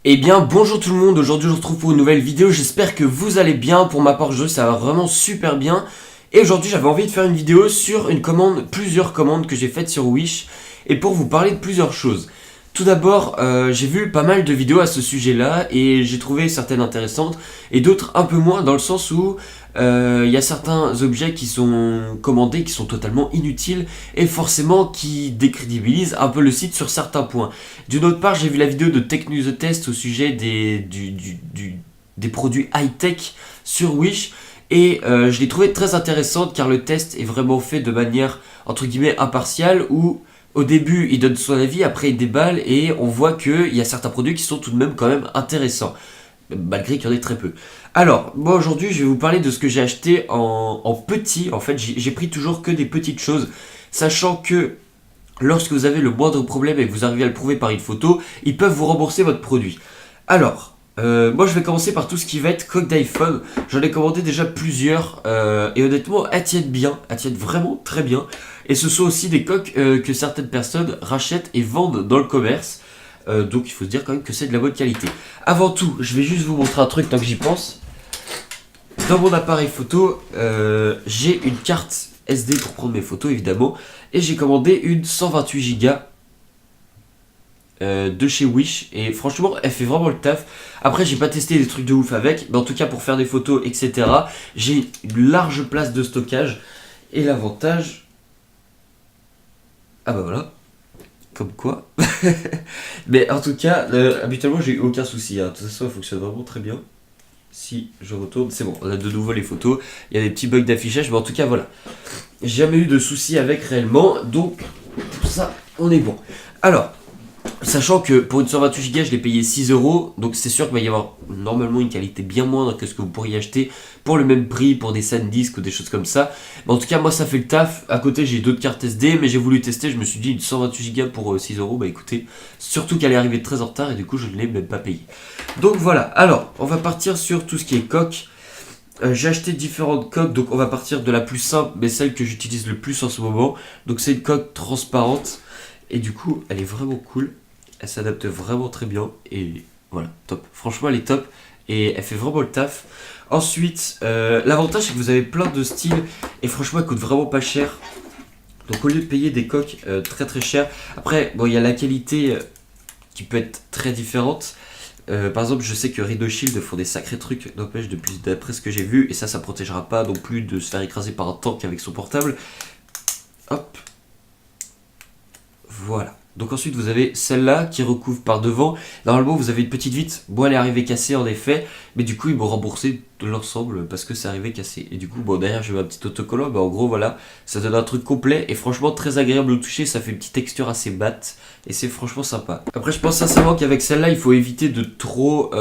Eh bien bonjour tout le monde, aujourd'hui je vous retrouve pour une nouvelle vidéo, j'espère que vous allez bien. Pour ma part ça va vraiment super bien. Et aujourd'hui j'avais envie de faire une vidéo sur une commande, plusieurs commandes que j'ai faites sur Wish. Et pour vous parler de plusieurs choses. Tout d'abord, j'ai vu pas mal de vidéos à ce sujet-là et j'ai trouvé certaines intéressantes et d'autres un peu moins, dans le sens où il y a certains objets qui sont commandés qui sont totalement inutiles et forcément qui décrédibilisent un peu le site sur certains points. D'une autre part, j'ai vu la vidéo de Tech News Test au sujet des produits high-tech sur Wish. Et je l'ai trouvé très intéressante car le test est vraiment fait de manière entre guillemets impartiale, où au début il donne son avis, après il déballe et on voit qu'il y a certains produits qui sont tout de même quand même intéressants, malgré qu'il y en ait très peu. Alors, moi aujourd'hui je vais vous parler de ce que j'ai acheté en petit. En fait j'ai pris toujours que des petites choses, sachant que lorsque vous avez le moindre problème et que vous arrivez à le prouver par une photo, ils peuvent vous rembourser votre produit. Alors, moi je vais commencer par tout ce qui va être coque d'iPhone. J'en ai commandé déjà plusieurs et honnêtement elles tiennent bien, elles tiennent vraiment très bien. Et ce sont aussi des coques que certaines personnes rachètent et vendent dans le commerce. Donc il faut se dire quand même que c'est de la bonne qualité. Avant tout, je vais juste vous montrer un truc tant que j'y pense. Dans mon appareil photo, j'ai une carte SD pour prendre mes photos évidemment. Et j'ai commandé une 128 Go de chez Wish. Et franchement, elle fait vraiment le taf. Après, j'ai pas testé des trucs de ouf avec. Mais en tout cas, pour faire des photos, etc., j'ai une large place de stockage. Et l'avantage... Ah bah voilà. Comme quoi. Mais en tout cas, habituellement, j'ai eu aucun souci. Hein. De toute façon, elle fonctionne vraiment très bien. Si je retourne, c'est bon, on a de nouveau les photos. Il y a des petits bugs d'affichage, mais en tout cas, voilà. J'ai jamais eu de soucis avec réellement, donc pour ça, on est bon. Alors, sachant que pour une 128 Go, je l'ai payé 6€, donc c'est sûr qu'il va y avoir normalement une qualité bien moindre que ce que vous pourriez acheter pour le même prix, pour des SanDisk ou des choses comme ça. Mais en tout cas, moi ça fait le taf. À côté, j'ai d'autres cartes SD, mais j'ai voulu tester. Je me suis dit, une 128 Go pour 6€, bah écoutez, surtout qu'elle est arrivée très en retard et du coup, je ne l'ai même pas payé. Donc voilà, alors, on va partir sur tout ce qui est coque. J'ai acheté différentes coques, donc on va partir de la plus simple, mais celle que j'utilise le plus en ce moment. Donc c'est une coque transparente, et du coup, elle est vraiment cool. Elle s'adapte vraiment très bien, et voilà, top. Franchement, elle est top, et elle fait vraiment le taf. Ensuite, l'avantage, c'est que vous avez plein de styles, et franchement, elle coûte vraiment pas cher. Donc au lieu de payer des coques très très chères, après, bon, il y a la qualité qui peut être très différente. Par exemple, je sais que Rideau Shield font des sacrés trucs, n'empêche, d'après ce que j'ai vu, et ça protégera pas non plus de se faire écraser par un tank avec son portable. Hop. Voilà. Donc ensuite vous avez celle-là qui recouvre par devant. Normalement vous avez une petite vitre. Bon, elle est arrivée cassée en effet, mais du coup ils m'ont remboursé de l'ensemble parce que c'est arrivé cassé. Et du coup bon, derrière j'ai ma petite autocollant, mais en gros voilà, ça donne un truc complet et franchement très agréable au toucher. Ça fait une petite texture assez batte et c'est franchement sympa. Après je pense sincèrement qu'avec celle-là il faut éviter de trop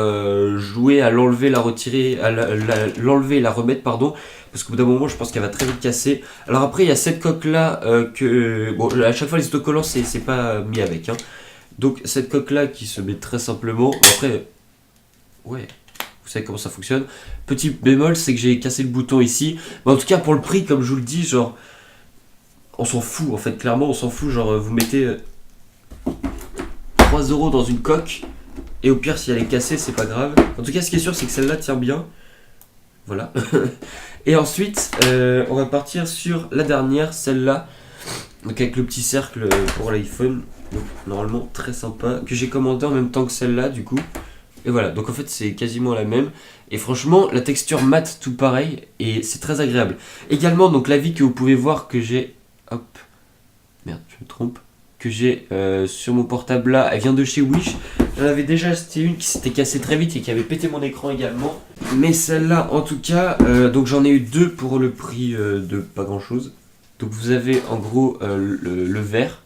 jouer à l'enlever, la retirer, à l'enlever et la remettre, pardon. Parce qu'au bout d'un moment, je pense qu'elle va très vite casser. Alors après, il y a cette coque-là que... Bon, à chaque fois, les autocollants, c'est pas mis avec. Hein. Donc, cette coque-là qui se met très simplement. Après, ouais, vous savez comment ça fonctionne. Petit bémol, c'est que j'ai cassé le bouton ici. Mais en tout cas, pour le prix, comme je vous le dis, genre... On s'en fout, en fait, clairement, on s'en fout. Genre, vous mettez 3€ dans une coque. Et au pire, si elle est cassée, c'est pas grave. En tout cas, ce qui est sûr, c'est que celle-là tient bien. Voilà. Et ensuite, on va partir sur la dernière, celle-là. Donc avec le petit cercle pour l'iPhone. Donc normalement très sympa. Que j'ai commandé en même temps que celle-là du coup. Et voilà, donc en fait c'est quasiment la même. Et franchement, la texture mate, tout pareil. Et c'est très agréable. Également, donc la vie que vous pouvez voir que j'ai... Hop. Merde, je me trompe. Que j'ai sur mon portable là, elle vient de chez Wish. J'en avais déjà acheté une qui s'était cassée très vite et qui avait pété mon écran également. Mais celle-là, en tout cas, donc j'en ai eu deux pour le prix de pas grand-chose. Donc vous avez en gros le verre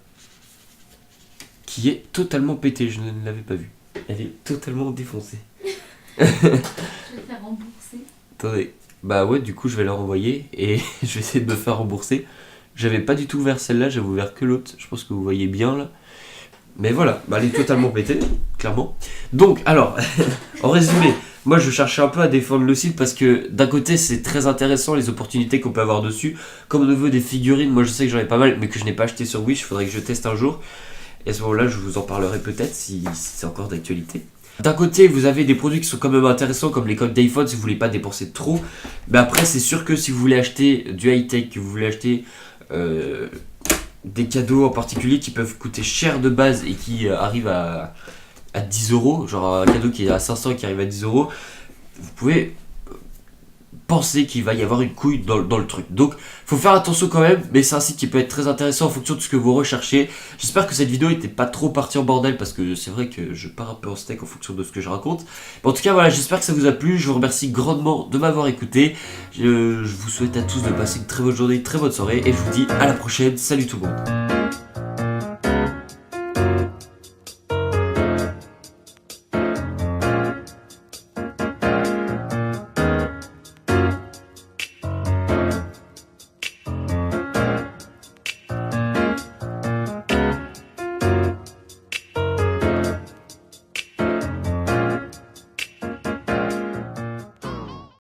qui est totalement pété, je ne l'avais pas vu. Elle est totalement défoncée. Je vais te faire rembourser. Attendez, bah ouais, du coup je vais la renvoyer et je vais essayer de me faire rembourser. J'avais pas du tout ouvert celle-là, j'avais ouvert que l'autre, je pense que vous voyez bien là. Mais voilà, bah elle est totalement pétée, clairement. Donc, alors, en résumé, moi je cherchais un peu à défendre le site parce que d'un côté c'est très intéressant les opportunités qu'on peut avoir dessus. Comme au niveau des figurines, moi je sais que j'en ai pas mal mais que je n'ai pas acheté sur Wish, il faudrait que je teste un jour. Et à ce moment-là je vous en parlerai peut-être si c'est encore d'actualité. D'un côté, vous avez des produits qui sont quand même intéressants comme les coques d'iPhone si vous voulez pas dépenser trop. Mais après, c'est sûr que si vous voulez acheter du high-tech, que vous voulez acheter des cadeaux en particulier qui peuvent coûter cher de base et qui arrivent à 10 euros, genre un cadeau qui est à 500 qui arrive à 10 euros, vous pouvez penser qu'il va y avoir une couille dans le truc. Donc faut faire attention quand même, mais c'est un site qui peut être très intéressant en fonction de ce que vous recherchez. J'espère que cette vidéo n'était pas trop partie en bordel parce que c'est vrai que je pars un peu en steak en fonction de ce que je raconte. Mais en tout cas voilà, j'espère que ça vous a plu, je vous remercie grandement de m'avoir écouté. Je vous souhaite à tous de passer une très bonne journée, une très bonne soirée et je vous dis à la prochaine, salut tout le monde.